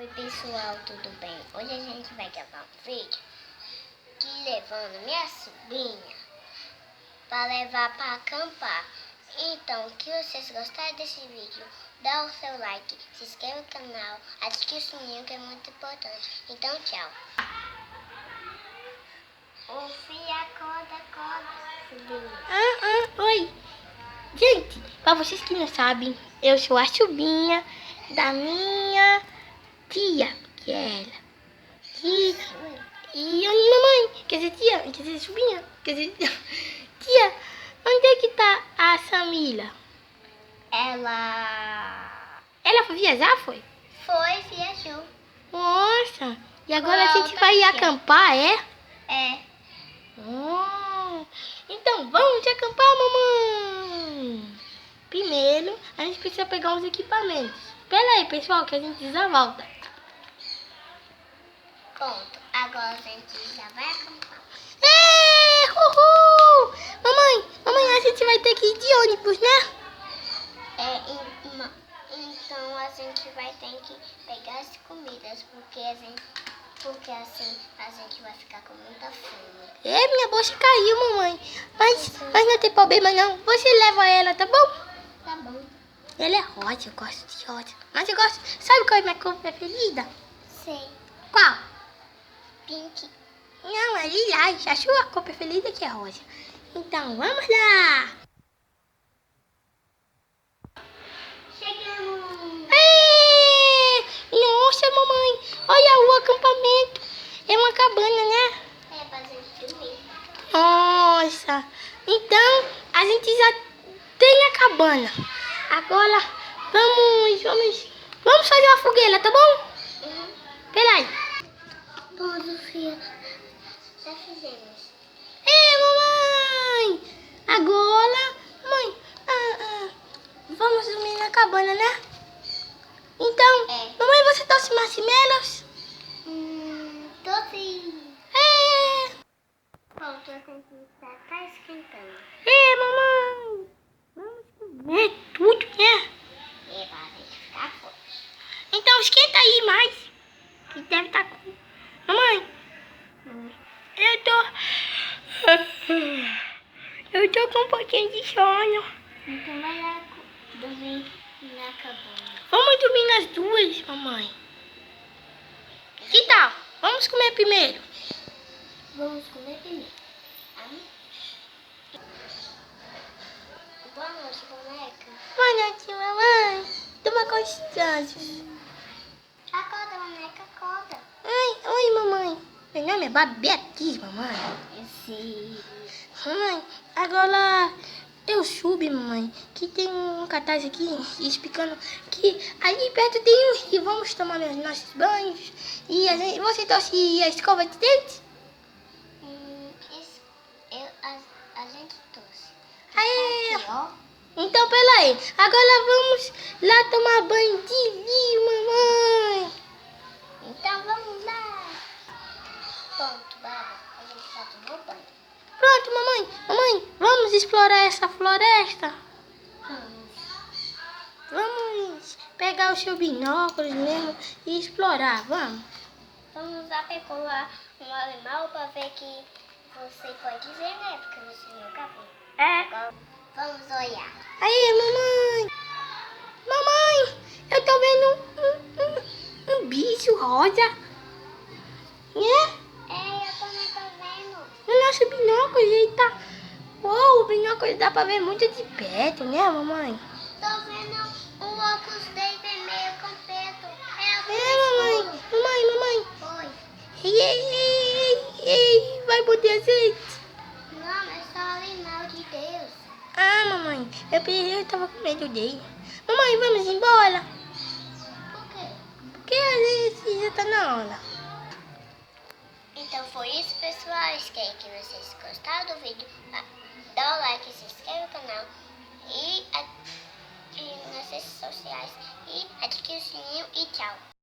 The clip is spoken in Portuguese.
Oi pessoal, tudo bem? Hoje a gente vai gravar um vídeo que levando minha sobrinha para levar para acampar. Então, se vocês gostarem desse vídeo, dá o seu like, se inscreva no canal, ative o sininho que é muito importante. Então, tchau. O filho acorda, sobrinha. Oi. Gente, para vocês que não sabem, eu sou a sobrinha da minha tia, que é ela. E a minha mamãe, quer dizer tia, quer dizer sobrinha, quer dizer tia, onde é que tá a Samila? Ela foi viajar, foi? Viajou. Nossa, e agora a gente vai acampar, é? É. Oh, então vamos acampar, mamãe. Primeiro, a gente precisa pegar uns equipamentos. Espera aí, pessoal, que a gente já volta. Pronto, agora a gente já vai acampar. Uhul! Mamãe, a gente vai ter que ir de ônibus, né? Então a gente vai ter que pegar as comidas, porque assim a gente vai ficar com muita fome. Minha bolsa caiu, mamãe. Mas não tem problema não. Você leva ela, tá bom? Tá bom. Ela é rosa, eu gosto de rosa. Mas eu gosto. Sabe qual é a minha cor preferida? Sei. Qual? Pink. Não, é lilás. A sua cor preferida que é rosa. Então, vamos lá. Chegamos. Nossa, mamãe. Olha o acampamento. É uma cabana, né? É pra gente dormir. Nossa. Então, a gente já tem a cabana. Agora, vamos fazer uma fogueira, tá bom? Pera aí. Pronto, filha. Já fizemos. Mamãe! Agora, mãe, vamos dormir na cabana, né? Então, mamãe, você trouxe marshmallows? Tô sim. Pronto, a gente já tá esquentando. Mamãe! Vamos comer tudo, né? É pra gente ficar forte. Então, esquenta aí mais. Que deve estar com... Mamãe, eu tô com um pouquinho de sono. Então vai lá dormir na cabana. Vamos dormir nas duas, mamãe. Que tal? Vamos comer primeiro. Vamos comer primeiro. Boa noite, boneca. Boa noite, mamãe. Toma constância. Acorda, boneca, acorda. Oi, mamãe. Meu nome é Beatriz, mamãe. Eu sei. Mamãe, agora eu soube, mamãe, que tem um cartaz aqui explicando que ali perto tem um rio. Vamos tomar nossos banhos. E você trouxe a escova de dente? A gente trouxe. Aí, Aqui, ó. então, peraí. Agora vamos lá tomar banho de rio, mamãe. Então vamos lá. Pronto, Baba. A gente já tomou banho. Pronto, mamãe, vamos explorar essa floresta? Vamos pegar os seus binóculos mesmo e explorar, vamos? Vamos lá pegar um animal para ver que você pode ver, né? Porque você nunca viu. Agora, vamos olhar. Aí, mamãe, eu tô vendo um bicho rosa. Eu também tô vendo. No nosso binóculo, ele tá... Uou, o binóculo dá pra ver muito de perto, né, mamãe? Tô vendo o óculos dele vermelho completo. Mamãe. Oi. Ei, vai botar azeite? Não, é só animal de Deus. Mamãe, eu tava com medo dele. Mamãe, vamos embora? Por quê? Porque a gente já tá na hora. Então foi isso, pessoal. Espero que vocês gostaram do vídeo. Dá o like, se inscreve no canal e nas redes sociais. E ative o sininho e tchau.